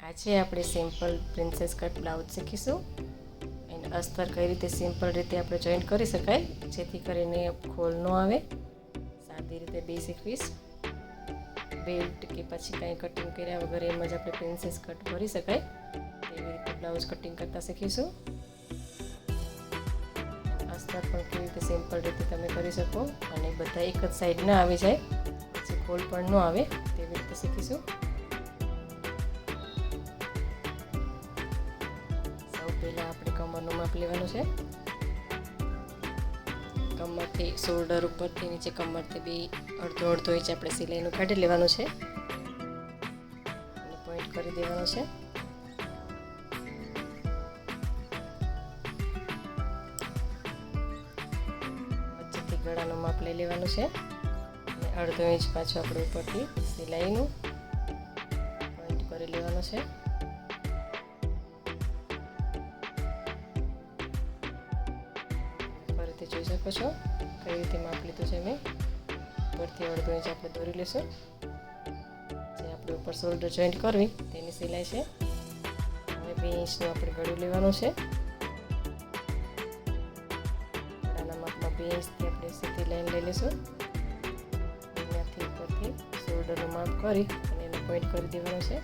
આજે આપણે simple princess cut blouse શીખીશું અને અસ્તર કઈ રીતે સિમ્પલ રીતે આપણે જોઈન્ટ કરી શકાય જેથી કરીને ખોલ ન આવે. સાદી રીતે બે શીખવીશ. બેલ્ટ કે પછી કાંઈ કટિંગ કર્યા વગર એમ જ આપણે પ્રિન્સેસ કટ કરી શકાય એવી રીતે બ્લાઉઝ કટિંગ કરતાં શીખીશું. અસ્તર પણ કેવી રીતે સિમ્પલ રીતે તમે કરી શકો અને બધા એક જ સાઈડ ના આવી જાય પછી ખોલ પણ ન આવે તેવી રીતે શીખીશું. પહેલાં આપણે કમરનું માપ લેવાનું છે. કમરથી શોલ્ડર ઉપરથી નીચે કમરથી બી અડધો અડધો ઇંચ આપણે સિલાઈનું કાઢી લેવાનું છે અને પોઈન્ટ કરી દેવાનું છે. વચ્ચેથી ગળાનું માપ લઈ લેવાનું છે અને અડધો ઇંચ પાછું આપણે ઉપરથી સિલાઈનું પોઈન્ટ કરી લેવાનું છે. જોઈ શકો છો કઈ રીતે માપ લીધું છે મેં. ઉપરથી અડધો ઇંચ આપણે દોરી લેશું. જે આપણે ઉપર શોલ્ડર જોઈન્ટ કરવી તેની સિલાઈ છે. હવે 2 ઇંચનું આપણે ગળું લેવાનું છે. ગળાના માપમાં 2 ઇંચથી આપણે સીધી લાઈન લઈ લઈશું. અહીંયાથી ઉપરથી શોલ્ડરનું માપ કરી અને એને પોઈન્ટ કરી દેવાનું છે.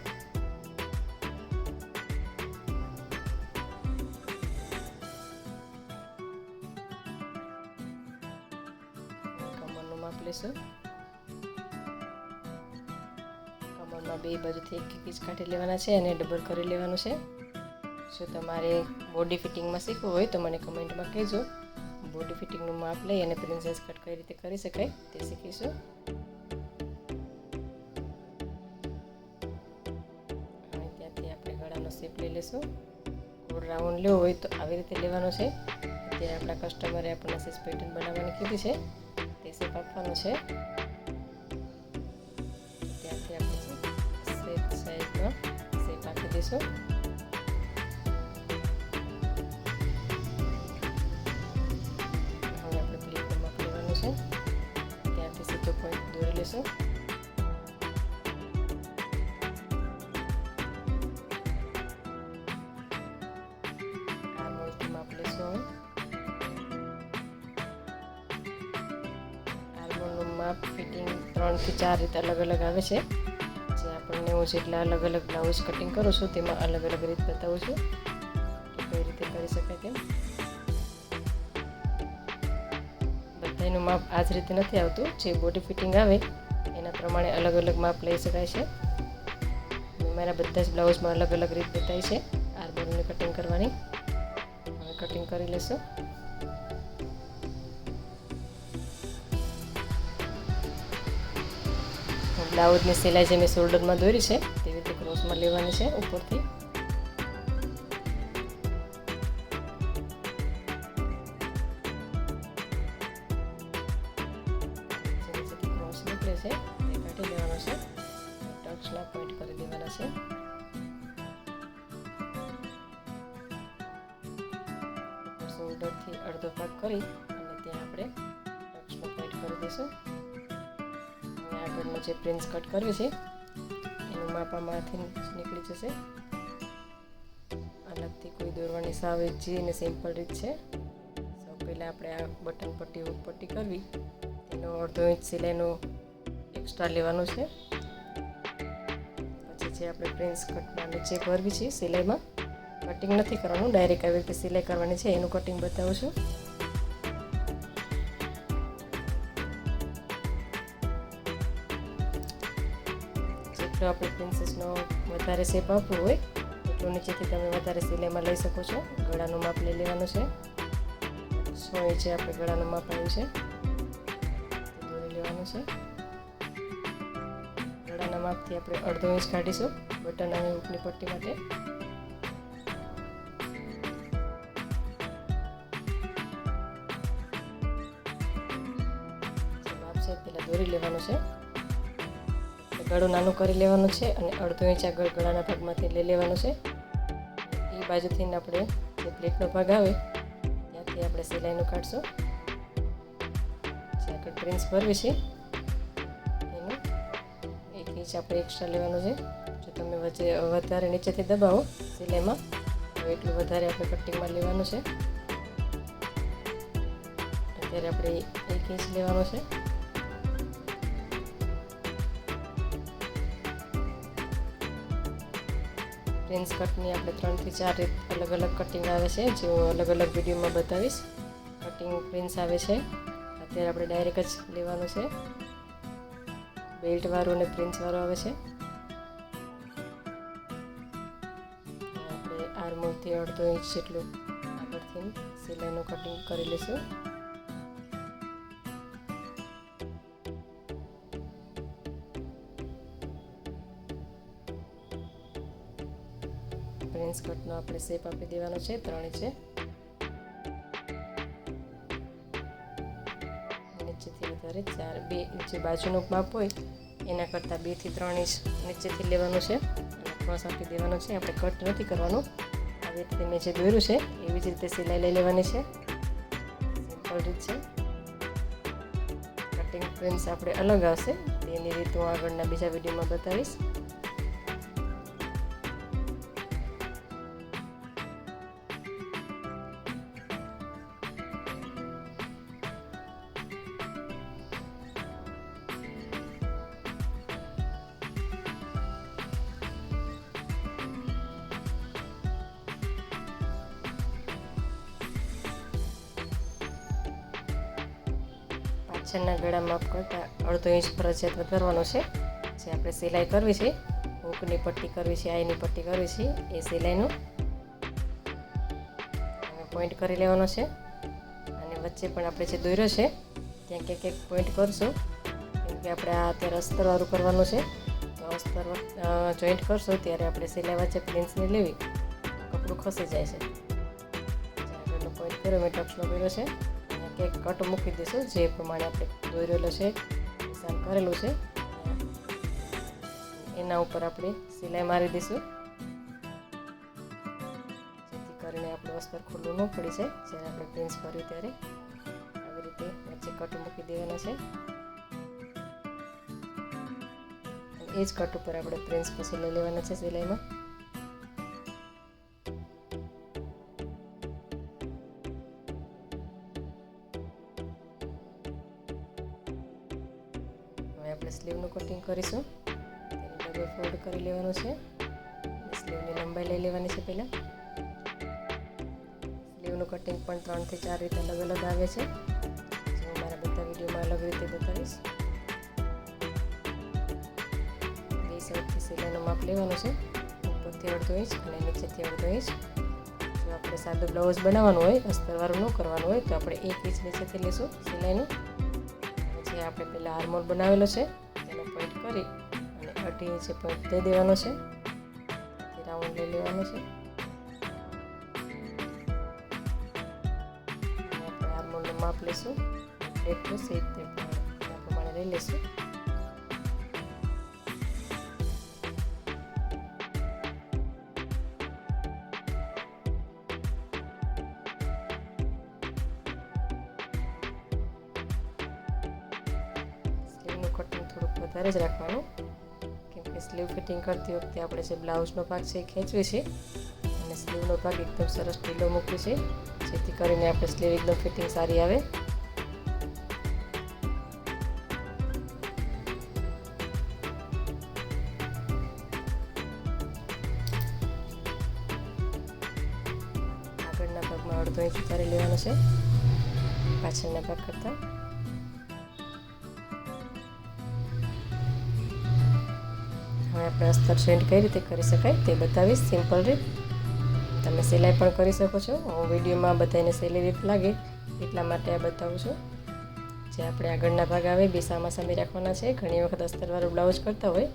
માપ લેશું. કમરમાં બે બાજુથી એક ઇંચ કાઢી લેવાના છે અને ડબલ કરી લેવાનું છે. જો તમારે બોડી ફિટિંગમાં શીખવું હોય તો મને કમેન્ટમાં કહેજો. બોડી ફિટિંગનું માપ લઈ અને પ્રિન્સેસ કટ કઈ રીતે કરી શકાય તે શીખીશું. અને ત્યાંથી આપણે ગળાનો શેપ લઈ લઈશું. ગોળ રાઉન્ડ લેવો હોય તો આવી રીતે લેવાનો છે. અત્યારે આપણા કસ્ટમરે આપણને સીસ પેટર્ન બનાવવાની કીધી છે તે શેપ આપવાનો છે. ત્યાંથી આપણે શેપ સાઈડમાં શેપ આપી દઈશું. હવે આપણે પ્લેટનું માપ લેવાનું છે. ત્યાંથી સીધો પોઈન્ટ દોરી લેશું. આર્મહોલથી માપ લેશું. માપ ફિટિંગ 3 થી 4 રીતે અલગ અલગ આવે છે. જે આપણને હું જેટલા અલગ અલગ બ્લાઉઝ કટિંગ કરું છું તેમાં અલગ અલગ રીત બતાવું છું કે કઈ રીતે કરી શકાય તેમ. બધાનું માપ આ જ રીતે નથી આવતું. જે બોડી ફિટિંગ આવે એના પ્રમાણે અલગ અલગ માપ લઈ શકાય છે. મારા બધા જ બ્લાઉઝમાં અલગ અલગ રીત બતાવી છે આર્મહોલની કટિંગ કરવાની. હવે કટિંગ કરી લેશું. બ્લાઉઝની સિલાઈ જે મેં શોલ્ડરમાં દોરી છે તેવી રીતે ક્રોસમાં લેવાની છે ઉપરથી. નીચેથી ક્રોસ નીકળે છે તે કાઢી લેવાનો છે. ટક્સના પોઈન્ટ કરી દેવાના છે. શોલ્ડરથી અડધો ભાગ કરી અને ત્યાં આપણે ટક્સનો પોઈન્ટ કરી દઈશું. આગળનું જે પ્રિન્સ કટ કર્યું છે એનું માપ આમાંથી નીકળી જશે. અલગથી કોઈ દોરવાની સાવ ઈઝી અને સિમ્પલ રીત છે. સૌ પહેલાં આપણે આ બટન પટ્ટી પટ્ટી કરવી તેનો અડધો ઇંચ સિલાઈનો એક્સ્ટ્રા લેવાનું છે. પછી જે આપણે પ્રિન્સ કટમાં નીચે ભરવી છે સિલાઈમાં કટિંગ નથી કરવાનું, ડાયરેક્ટ આવી રીતે સિલાઈ કરવાની છે એનું કટિંગ બતાવું છું. જેટલો આપણે પ્રિન્સેસનો વધારે શેપ આપવો હોય એટલું નીચેથી તમે વધારે સિલાઈમાં લઈ શકો છો. ગળાનું માપ લઈ લેવાનું છે. 100 ઇંચે આપણે ગળાનું માપ આવ્યું છે દોરી લેવાનું છે. ગળાના માપથી આપણે અડધો ઇંચ કાઢીશું બટન અને ઉપની પટ્ટી માટે. માપ છે પહેલાં દોરી લેવાનું છે. ગળું નાનું કરી લેવાનું છે અને અડધો ઇંચ આગળ ગળાના ભાગમાંથી લઈ લેવાનું છે. એ બાજુથી આપણે જે પ્લેટનો ભાગ આવે ત્યાંથી આપણે સિલાઈનું કાઢશું. જે આગળ પ્રિન્સ ભરવી છે એનું 1 ઇંચ આપણે એક્સ્ટ્રા લેવાનું છે. જો તમે વધારે નીચેથી દબાવો સિલાઈમાં તો એટલું વધારે આપણે કટિંગમાં લેવાનું છે. અત્યારે આપણે 1 ઇંચ લેવાનો છે. પ્રિન્સ કટની આપણે 3 થી 4 રીત અલગ અલગ કટિંગ આવે છે, જે હું અલગ અલગ વિડીયોમાં બતાવીશ. કટિંગ પ્રિન્સ આવે છે. અત્યારે આપણે ડાયરેક્ટ જ લેવાનું છે. બેલ્ટ વાળું અને પ્રિન્સ વાળું આવે છે. આપણે આર્મોલથી 1.5 ઇંચ જેટલું આગળથી સિલાઈનું કટિંગ કરી લઈશું. પ્રિન્સ કટનો આપણે શેપ આપી દેવાનો છે 3 ઇંચે. નીચેથી વધારે 2 ઇંચ બાજુનું માપ હોય એના કરતાં 2 થી 3 ઇંચ નીચેથી લેવાનું છે અને ક્રોસ આપી દેવાનો છે. આપણે કટ નથી કરવાનું. આવી રીતે મેં જે દોર્યું છે એવી જ રીતે સિલાઈ લઈ લેવાની છે. સિમ્પલ રીત છે. કટિંગ પ્રિન્સ આપણે અલગ આવશે, તેની રીત હું આગળના બીજા વિડીયોમાં બતાવીશ. પાછળના ગળા માપ કરતાં 1.5 ઇંચ ફરજિયાત વધારવાનો છે. જે આપણે સિલાઈ કરવી છે, હૂકની પટ્ટી કરવી છે, આઈની પટ્ટી કરવી છે, એ સિલાઈનું પોઈન્ટ કરી લેવાનો છે. અને વચ્ચે પણ આપણે જે દોર્યો છે ત્યાં ક્યાંક પોઈન્ટ કરશું, કેમ કે આપણે આ અત્યારે અસ્તરવાળું કરવાનું છે. તો અસ્તર જોઈન્ટ કરશું ત્યારે આપણે સિલાઈ વચ્ચે પ્રિન્સની લેવી, કપડું ખસી જાય છે. આગળનો પોઈન્ટ કર્યો, મેં ટક્સનો કર્યો છે. કે કટ મૂકી દઈશું જે પ્રમાણે આપણે દોરેલો છે, નિશાન કરેલું છે એના ઉપર આપણે સિલાઈ મારી દઈશું, જેથી કરીને આપણું અસ્તર ખુલ્લું ન પડી જાય. જ્યારે આપણે પ્રિન્સ કર્યું ત્યારે આવી રીતે વચ્ચે કટ મૂકી દેવાના છે. એ જ કટ ઉપર આપણે પ્રિન્સ પછી લઈ લેવાના છે સિલાઈમાં. આપણે સ્લીવનું કટિંગ કરીશું. તેને ડબલ ફોલ્ડ કરી લેવાનું છે. સ્લીવની લંબાઈ લઈ લેવાની છે. પહેલાં સ્લીવનું કટિંગ પણ 3 થી 4 રીતે અલગ અલગ આવે છે, જે હું મારા બધા વિડીયોમાં અલગ રીતે બતાવીશ. 2 સાઈડથી સિલાઈનું માપ લેવાનું છે. ઉપરથી 1.5 ઇંચ અને નીચેથી 1.5 ઇંચ. જો આપણે સાદું બ્લાઉઝ બનાવવાનું હોય, અસ્તરવાળું ન કરવાનું હોય, તો આપણે 1 ઇંચ નીચેથી લઈશું સિલાઈનું. જે આપણે પહેલાં આર્મોલ બનાવેલો છે તેનો પોઈન્ટ કરી અને 1.5 ઇંચે પોઈન્ટ દઈ દેવાનો છે. રાઉન્ડ લઈ લેવાનો છે. આપણે આર્મોલનું માપ લઈશું, એટલું સીધ તે પ્રમાણે લઈ લઈશું. કટિંગ થોડુંક વધારે જ રાખવાનું, કેમ કે સ્લીવ ફિટિંગ કરતી વખતે આપણે જે બ્લાઉઝનો ભાગ છે એ ખેંચવી છે અને સ્લીવનો ભાગ એકદમ સરસ ઢીલો મૂકવી છે, જેથી કરીને આપણે સ્લીવ એકદમ ફિટિંગ સારી આવે. આગળના ભાગમાં 1.5 ઇંચ ઉતારી લેવાનો છે પાછળના ભાગ કરતાં. હવે આપણે અસ્તર જોઈન્ટ કઈ રીતે કરી શકાય તે બતાવીશ, સિમ્પલ રીત. તમે સિલાઈ પણ કરી શકો છો. હું વિડીયોમાં બધાને સહેલી રીત લાગે એટલા માટે આ બતાવું છું. જે આપણે આગળના ભાગ આવે બે સામસામે રાખવાના છે. ઘણી વખત અસ્તરવાળું બ્લાઉઝ કરતા હોય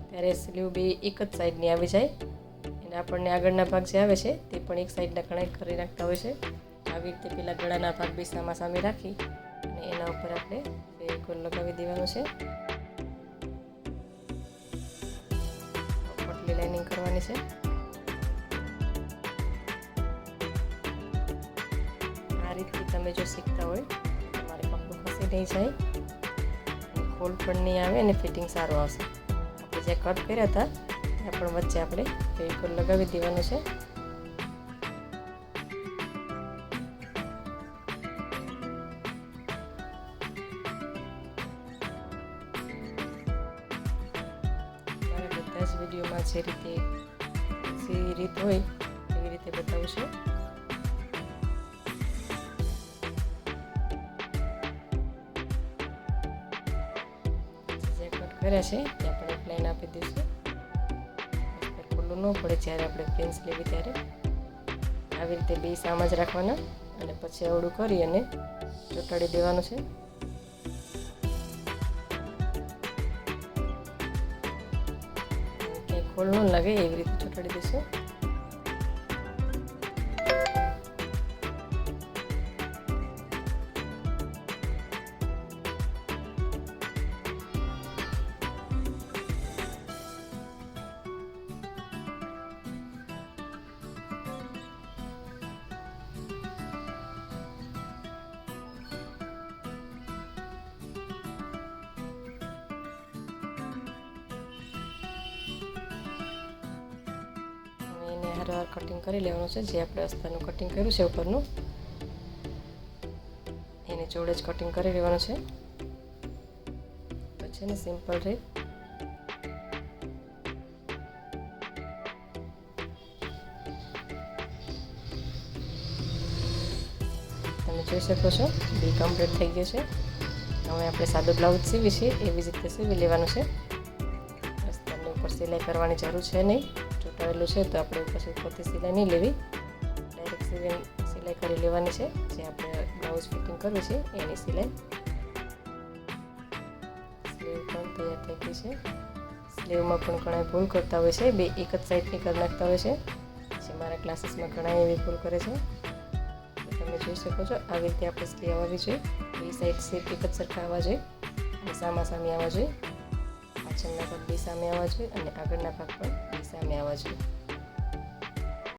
ત્યારે સ્લીવ બે એક જ સાઈડની આવી જાય અને આપણને આગળના ભાગ જે આવે છે તે પણ એક સાઈડના કણાઈ કરી નાખતા હોય છે. આવી રીતે પેલા ગળાના ભાગ બે સામસામે રાખી અને એના ઉપર આપણે બે ગોલ લગાવી દેવાનું છે. પટલી લાઇનિંગ કરવાની છે. આ રીતથી તમે જો શીખતા હોય તમારે કપડું ખસી નહીં જાય, ખોલ પણ નહીં આવે અને ફિટિંગ સારું આવશે. આપણે જે કટ કર્યા હતા ત્યાં પણ વચ્ચે આપણે ફેવિકોલ લગાવી દેવાનું છે. મારા બધા જ વિડીયોમાં જે રીત હોય એવી રીતે બતાવું છું. જે કટ કર્યા છે ત્યાં પણ એક લાઈન આપી દઈશું. ખુલ્લું ન પડે જ્યારે આપણે પ્રિન્સ લેવી ત્યારે. આવી રીતે બે સામ જ રાખવાના અને પછી અવળું કરી અને ચોંટાડી દેવાનું છે. ક્યાંય ખોલ ન લાગે એવી રીતે ચોંટાડી દઈશું. હારવાર કટિંગ કરી લેવાનું છે. જે આપણે અસ્તરનું કટિંગ કર્યું છે ઉપરનું એની જોડે જ કટિંગ કરી લેવાનું છે. પછી ને સિમ્પલ રીત તમે જોઈ શકો છો. બી કમ્પ્લીટ થઈ ગયું છે. હવે આપણે સાદો બ્લાઉઝ સીવી છે એવી જ રીતે સીવી લેવાનું છે. અસ્તરની ઉપર સિલાઈ કરવાની જરૂર છે નહીં. ચોંટાડેલું છે તો આપણે ઉપરથી સિલાઈ નહીં લેવી, ડાયરેક્ટ સિલાઈ કરી લેવાની છે. જે આપણે બ્લાઉઝ ફિટિંગ કરવું છે એની સિલાઈ. સ્લીવ પણ તૈયાર થઈ ગઈ છે. સ્લીવમાં પણ ઘણા ભૂલ કરતા હોય છે, બે એક જ સાઈડની કરી નાખતા હોય છે. જે મારા ક્લાસીસમાં ઘણા એવી ભૂલ કરે છે. તમે જોઈ શકો છો આવી રીતે આપણે સ્લીવ આવવી જોઈએ. બે સાઈડ શેપ એક જ સરખા આવવા જોઈએ અને સામા સામે આવવા જોઈએ. પાછળના ભાગ બે સામે આવવા જોઈએ અને આગળના ભાગ પણ બે સામે આવવા જોઈએ.